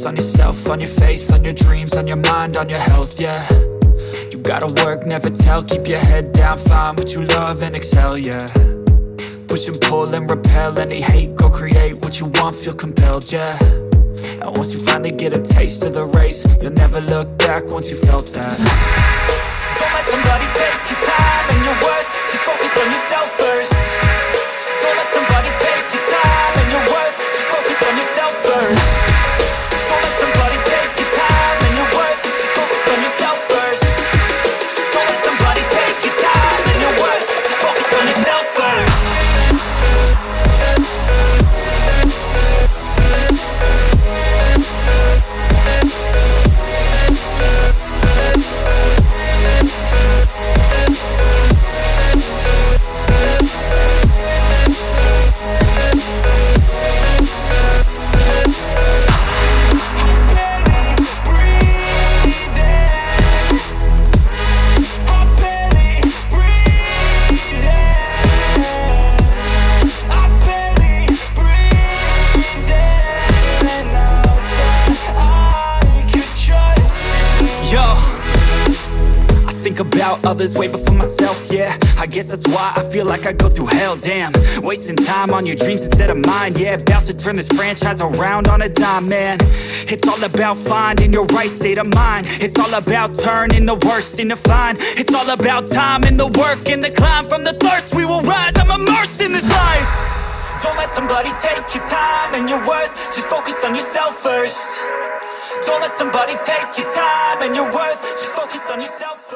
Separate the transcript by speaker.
Speaker 1: on yourself, on your faith, on your dreams, on your mind, on your health, yeah. You gotta work, never tell, keep your head down, find what you love and excel, yeah. Push and pull and repel any hate, go create what you want, feel compelled, yeah. And once you finally get a taste of the race, you'll never look back once you felt that. Don't let somebody take your time and your worth, just focus on yourself first. Don't let somebody take your time and your worth, just focus on yourself first. Don't let somebody take your time and your worth, just focus on yourself first. Don't let somebody take your time and your worth, just focus on yourself first. About others way before myself, yeah. I guess that's why I feel like I go through hell, damn. Wasting time on your dreams instead of mine, yeah. About to turn this franchise around on a dime, man. It's all about finding your right state of mind. It's all about turning the worst into fine. It's all about time and the work and the climb. From the thirst we will rise, I'm immersed in this life. Don't let somebody take your time and your worth, just focus on yourself first. Don't let somebody take your time and your worth, just focus on yourself first.